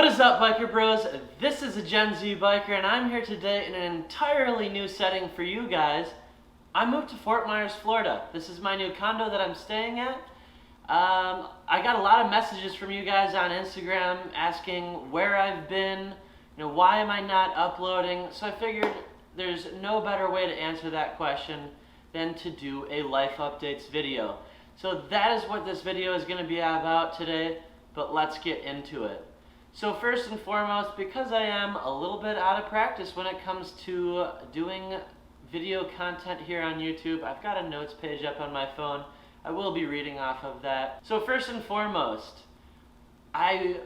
What is up, biker bros? This is a Gen Z biker and I'm here today in an entirely new setting for you guys. I moved to Fort Myers, Florida. This is my new condo that I'm staying at. I got a lot of messages from you guys on Instagram asking where I've been, why am I not uploading? So I figured there's no better way to answer that question than to do a life updates video. So that is what this video is going to be about today, but let's get into it. So first and foremost, because I am a little bit out of practice when it comes to doing video content here on YouTube, I've got a notes page up on my phone. I will be reading off of that. So first and foremost, I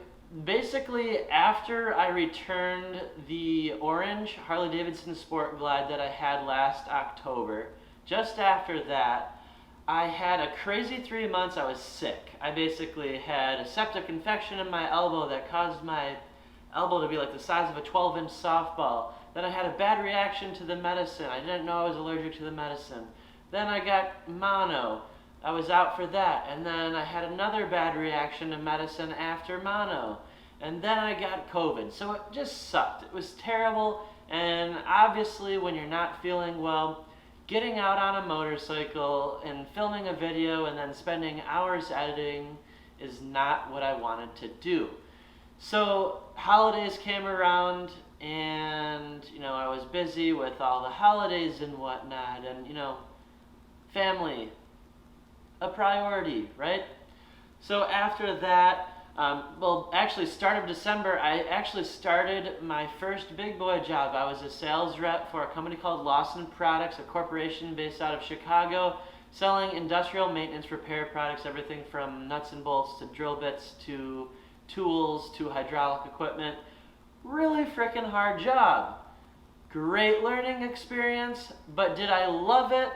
basically, after I returned the orange Harley-Davidson Sport Glide that I had last October, just after that, I had a crazy 3 months. I was sick. I basically had a septic infection in my elbow that caused my elbow to be like the size of a 12-inch softball. Then I had a bad reaction to the medicine. I didn't know I was allergic to the medicine. Then I got mono. I was out for that. And then I had another bad reaction to medicine after mono. And then I got COVID. So it just sucked. It was terrible. And obviously when you're not feeling well, getting out on a motorcycle and filming a video and then spending hours editing is not what I wanted to do. So holidays came around and, I was busy with all the holidays and whatnot and, family, a priority, right? So after that, start of December, I actually started my first big boy job. I was a sales rep for a company called Lawson Products, a corporation based out of Chicago, selling industrial maintenance repair products, everything from nuts and bolts to drill bits to tools to hydraulic equipment. Really freaking hard job. Great learning experience, but did I love it?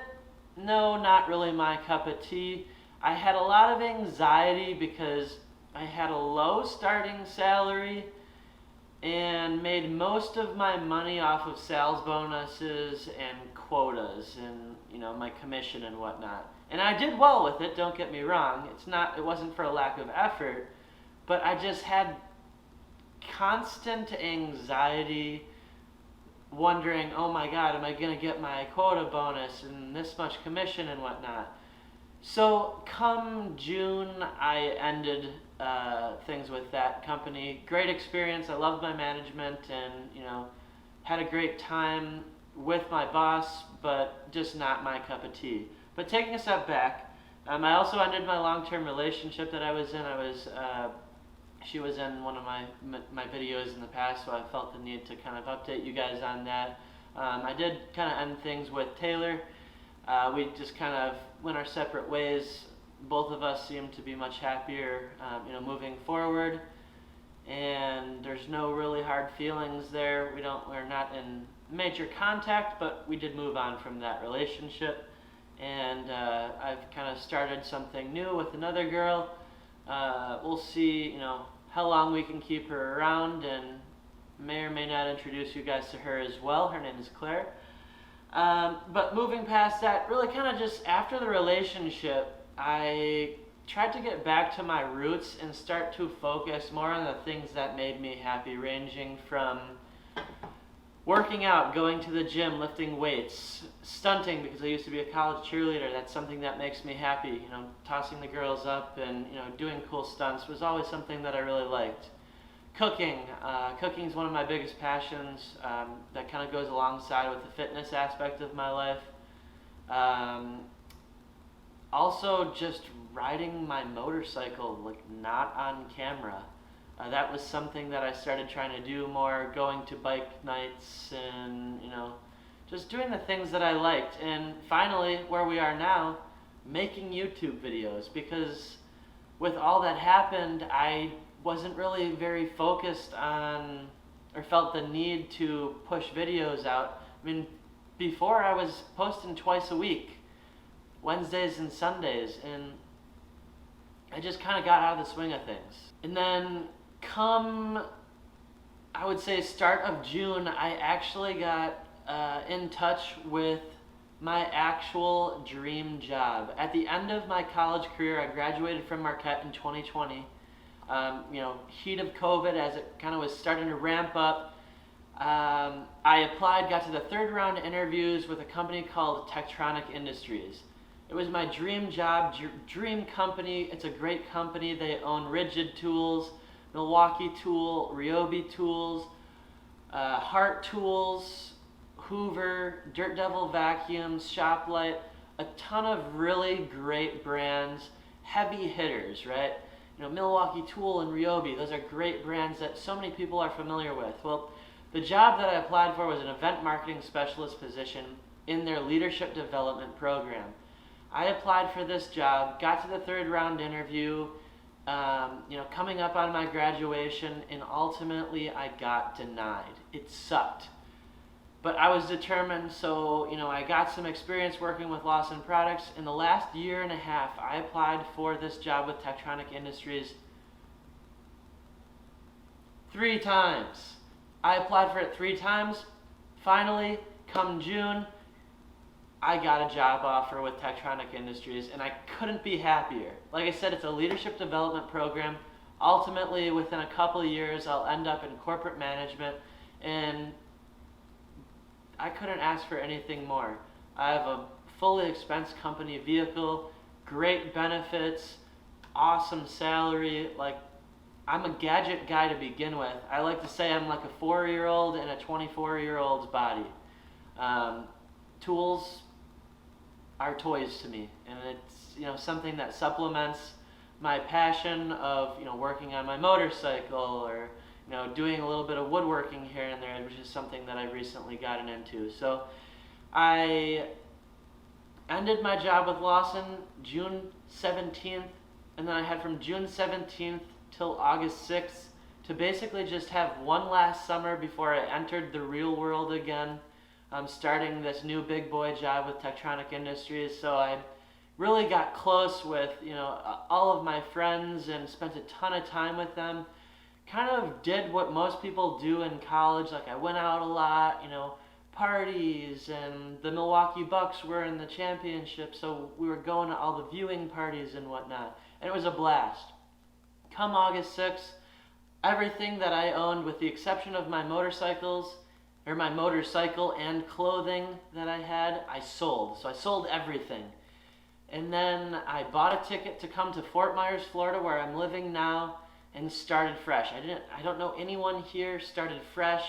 No, not really my cup of tea. I had a lot of anxiety because I had a low starting salary and made most of my money off of sales bonuses and quotas and my commission and whatnot. And I did well with it, don't get me wrong. It wasn't for a lack of effort, but I just had constant anxiety wondering, oh my God, am I gonna get my quota bonus and this much commission and whatnot? So come June, I ended things with that company. Great experience. I loved my management and, had a great time with my boss, but just not my cup of tea. But taking a step back, I also ended my long-term relationship that I was in. She was in one of my videos in the past, so I felt the need to kind of update you guys on that. I did kind of end things with Taylor. We just kind of went our separate ways. Both of us seem to be much happier, moving forward. And there's no really hard feelings there. We're not in major contact, but we did move on from that relationship. And I've kind of started something new with another girl. We'll see, how long we can keep her around, and may or may not introduce you guys to her as well. Her name is Claire. But moving past that, really kind of just after the relationship, I tried to get back to my roots and start to focus more on the things that made me happy, ranging from working out, going to the gym, lifting weights, stunting because I used to be a college cheerleader. That's something that makes me happy. Tossing the girls up and doing cool stunts was always something that I really liked. Cooking. Cooking is one of my biggest passions. That kind of goes alongside with the fitness aspect of my life. Also, just riding my motorcycle, not on camera. That was something that I started trying to do more, going to bike nights and, just doing the things that I liked. And finally, where we are now, making YouTube videos, because with all that happened, I wasn't really very focused on, or felt the need to push videos out. Before I was posting twice a week, Wednesdays and Sundays, and I just kind of got out of the swing of things. And then come, I would say, start of June, I actually got in touch with my actual dream job. At the end of my college career, I graduated from Marquette in 2020. Heat of COVID as it kind of was starting to ramp up. I applied, got to the third round interviews with a company called Tectronic Industries. It was my dream job, dream company. It's a great company. They own Rigid Tools, Milwaukee Tool, Ryobi Tools, Hart Tools, Hoover, Dirt Devil Vacuums, ShopLite, a ton of really great brands, heavy hitters, right? Milwaukee Tool and Ryobi, those are great brands that so many people are familiar with. Well, the job that I applied for was an event marketing specialist position in their leadership development program. I applied for this job, got to the third round interview, coming up on my graduation, and ultimately I got denied. It sucked. But I was determined, so I got some experience working with Lawson Products. In the last year and a half, I applied for this job with Tectronic Industries 3 times. I applied for it 3 times. Finally, come June, I got a job offer with Tectronic Industries, and I couldn't be happier. Like I said, it's a leadership development program. Ultimately, within a couple of years, I'll end up in corporate management, and I couldn't ask for anything more. I have a fully expensed company vehicle, great benefits, awesome salary. Like, I'm a gadget guy to begin with. I like to say I'm like a 4-year-old in a 24-year-old's body. Tools are toys to me, and it's something that supplements my passion of working on my motorcycle, or doing a little bit of woodworking here and there, which is something that I've recently gotten into. So I ended my job with Lawson June 17th, and then I had from June 17th till August 6th to basically just have one last summer before I entered the real world again. I'm starting this new big boy job with Tectronic Industries, so I really got close with all of my friends and spent a ton of time with them. Kind of did what most people do in college. Like, I went out a lot, parties, and the Milwaukee Bucks were in the championship, so we were going to all the viewing parties and whatnot, and it was a blast. Come August 6th, everything that I owned, with the exception of my motorcycle and clothing that I had, I sold. So I sold everything. And then I bought a ticket to come to Fort Myers, Florida, where I'm living now, and started fresh. I don't know anyone here, started fresh.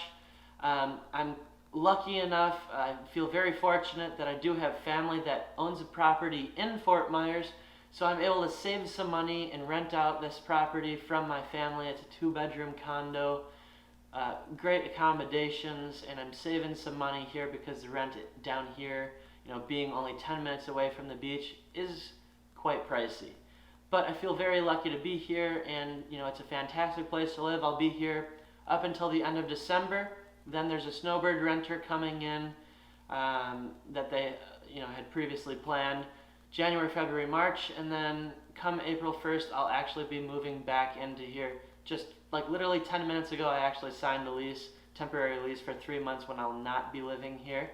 I'm lucky enough, I feel very fortunate that I do have family that owns a property in Fort Myers, so I'm able to save some money and rent out this property from my family. It's a 2-bedroom condo, great accommodations, and I'm saving some money here because the rent down here, being only 10 minutes away from the beach, is quite pricey. But I feel very lucky to be here, and it's a fantastic place to live. I'll be here up until the end of December. Then there's a snowbird renter coming in that they had previously planned. January, February, March, and then come April 1st, I'll actually be moving back into here. Just like literally 10 minutes ago, I actually signed a lease, temporary lease for 3 months when I'll not be living here.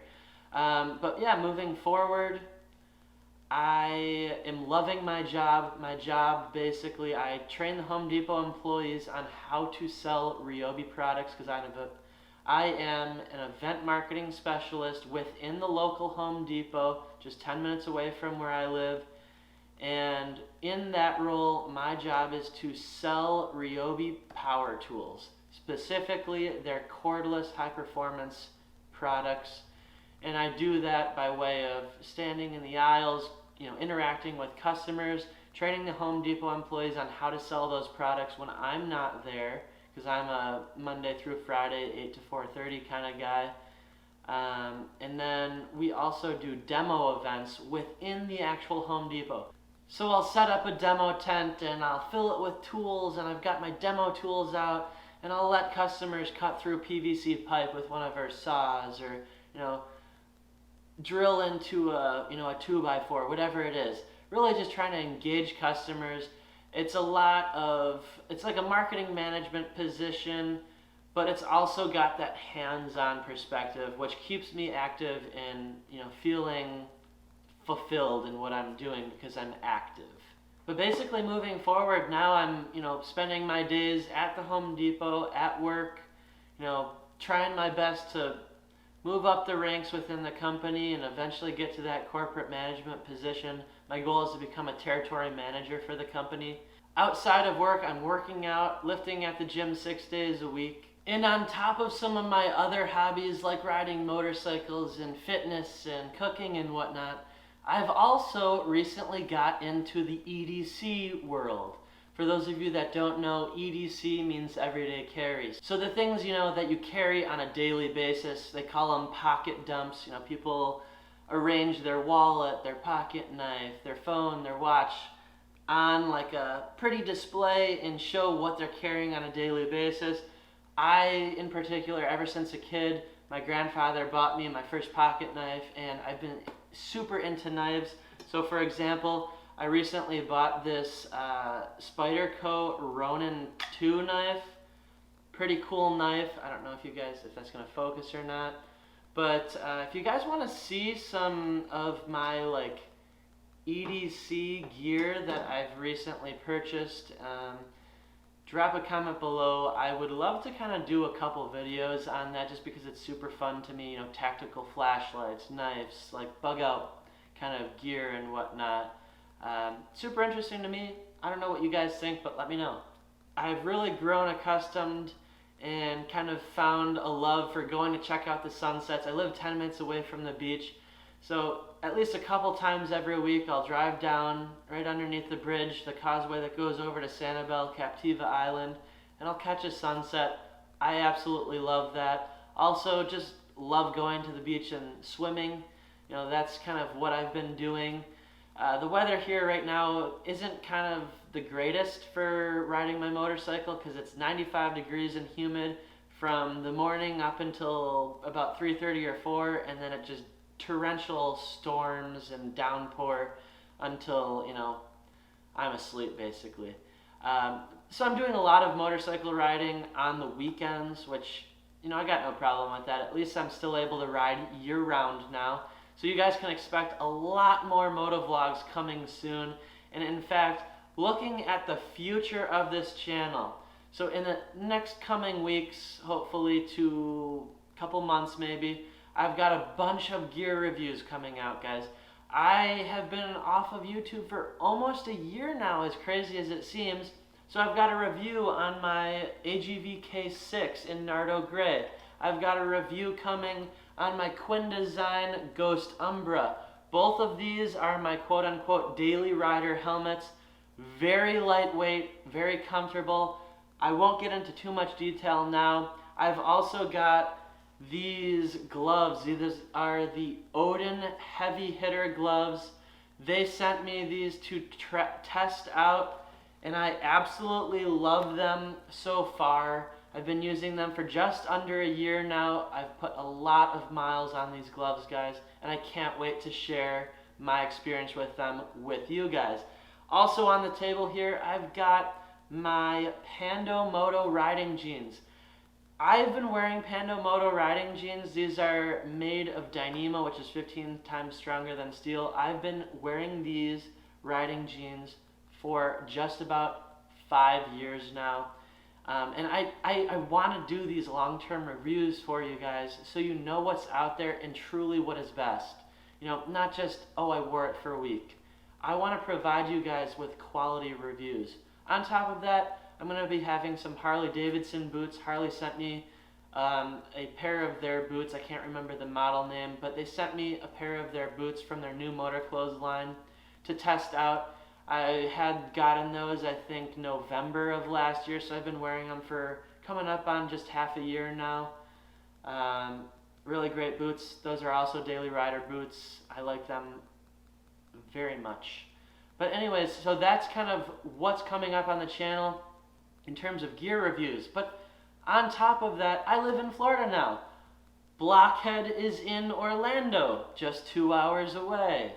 But yeah, moving forward, I am loving my job. My job, basically, I train the Home Depot employees on how to sell Ryobi products, because I am an event marketing specialist within the local Home Depot, just 10 minutes away from where I live. And in that role, my job is to sell Ryobi power tools, specifically their cordless high-performance products. And I do that by way of standing in the aisles, interacting with customers, training the Home Depot employees on how to sell those products when I'm not there, because I'm a Monday through Friday, 8 to 4:30 kind of guy. And then we also do demo events within the actual Home Depot. So I'll set up a demo tent and I'll fill it with tools, and I've got my demo tools out, and I'll let customers cut through PVC pipe with one of our saws, or drill into a 2x4, whatever it is. Really just trying to engage customers. It's like a marketing management position, but it's also got that hands-on perspective, which keeps me active and feeling fulfilled in what I'm doing, because I'm active. But basically moving forward now, I'm, spending my days at the Home Depot, at work, trying my best to move up the ranks within the company and eventually get to that corporate management position. My goal is to become a territory manager for the company. Outside of work, I'm working out, lifting at the gym 6 days a week. And on top of some of my other hobbies like riding motorcycles and fitness and cooking and whatnot, I've also recently got into the EDC world. For those of you that don't know, EDC means everyday carries. So the things, that you carry on a daily basis, they call them pocket dumps. People arrange their wallet, their pocket knife, their phone, their watch on like a pretty display and show what they're carrying on a daily basis. I, in particular, ever since a kid, my grandfather bought me my first pocket knife, and I've been super into knives. So for example, I recently bought this Spyderco Ronin 2 knife. Pretty cool knife. I don't know if that's going to focus or not. But if you guys want to see some of my EDC gear that I've recently purchased, drop a comment below. I would love to kind of do a couple videos on that just because it's super fun to me, tactical flashlights, knives, like bug out kind of gear and whatnot. Super interesting to me. I don't know what you guys think, but let me know. I've really grown accustomed and kind of found a love for going to check out the sunsets. I live 10 minutes away from the beach, so at least a couple times every week I'll drive down right underneath the bridge, the causeway that goes over to Sanibel, Captiva Island, and I'll catch a sunset. I absolutely love that. Also, just love going to the beach and swimming. That's kind of what I've been doing. The weather here right now isn't kind of the greatest for riding my motorcycle because it's 95 degrees and humid from the morning up until about 3:30 or 4, and then it just torrential storms and downpour until, I'm asleep basically. So I'm doing a lot of motorcycle riding on the weekends, which, I got no problem with that. At least I'm still able to ride year-round now. So you guys can expect a lot more moto vlogs coming soon. And in fact, looking at the future of this channel, so in the next coming weeks, hopefully to a couple months maybe, I've got a bunch of gear reviews coming out, guys. I have been off of YouTube for almost a year now, as crazy as it seems. So I've got a review on my AGV K6 in Nardo Gray. I've got a review coming on my Quin design Ghost Umbra. Both of these are my quote-unquote daily rider helmets. Very lightweight, very comfortable. I won't get into too much detail now. I've also got these gloves. These are the Odin heavy hitter gloves. They sent me these to test out, and I absolutely love them so far. I've been using them for just under a year now. I've put a lot of miles on these gloves, guys, and I can't wait to share my experience with them with you guys. Also on the table here, I've got my Pando Moto riding jeans. I've been wearing Pando Moto riding jeans. These are made of Dyneema, which is 15 times stronger than steel. I've been wearing these riding jeans for just about 5 years now. And I want to do these long-term reviews for you guys so you know what's out there and truly what is best. Not just, oh, I wore it for a week. I want to provide you guys with quality reviews. On top of that, I'm going to be having some Harley-Davidson boots. Harley sent me a pair of their boots. I can't remember the model name, but they sent me a pair of their boots from their new motor clothes line to test out. I had gotten those, I think, November of last year, so I've been wearing them for coming up on just half a year now. Really great boots. Those are also daily rider boots. I like them very much. But anyways, so that's kind of what's coming up on the channel in terms of gear reviews. But on top of that, I live in Florida now. Blockhead is in Orlando, just 2 hours away.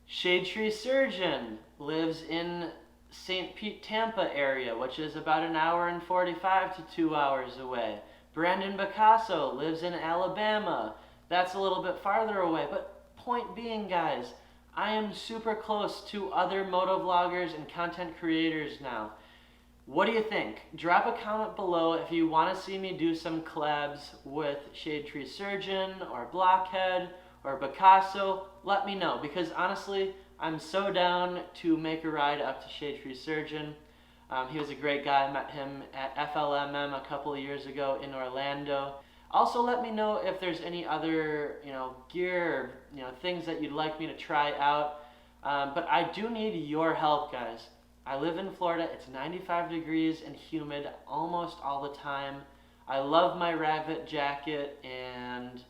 Shade Tree Surgeon lives in St. Pete, Tampa area, which is about 1 hour and 45 to 2 hours away. Brandon Picasso lives in Alabama. That's a little bit farther away. But point being, guys, I am super close to other moto vloggers and content creators now. What do you think? Drop a comment below if you want to see me do some collabs with Shade Tree Surgeon or Blockhead or Picasso. Let me know, because honestly, I'm so down to make a ride up to Shade Tree Surgeon. He was a great guy. I met him at FLMM a couple of years ago in Orlando. Also, let me know if there's any other, gear or, things that you'd like me to try out. But I do need your help, guys. I live in Florida. It's 95 degrees and humid almost all the time. I love my rabbit jacket, and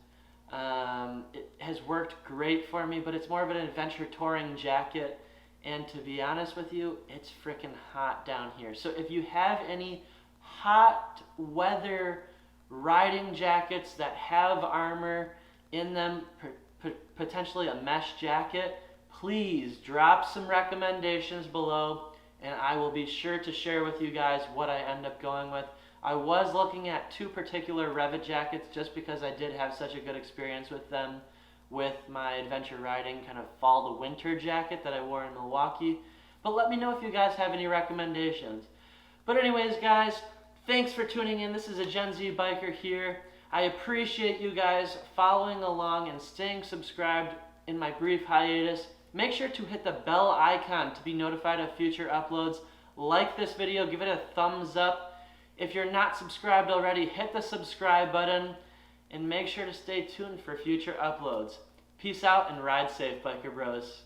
it has worked great for me, but it's more of an adventure touring jacket. And to be honest with you, it's freaking hot down here. So if you have any hot weather riding jackets that have armor in them, potentially a mesh jacket, please drop some recommendations below, and I will be sure to share with you guys what I end up going with. I was looking at 2 particular Revit jackets just because I did have such a good experience with them with my adventure riding kind of fall to winter jacket that I wore in Milwaukee. But let me know if you guys have any recommendations. But anyways, guys, thanks for tuning in. This is a Gen Z biker here. I appreciate you guys following along and staying subscribed in my brief hiatus. Make sure to hit the bell icon to be notified of future uploads. Like this video, give it a thumbs up. If you're not subscribed already, hit the subscribe button, and make sure to stay tuned for future uploads. Peace out and ride safe, biker bros.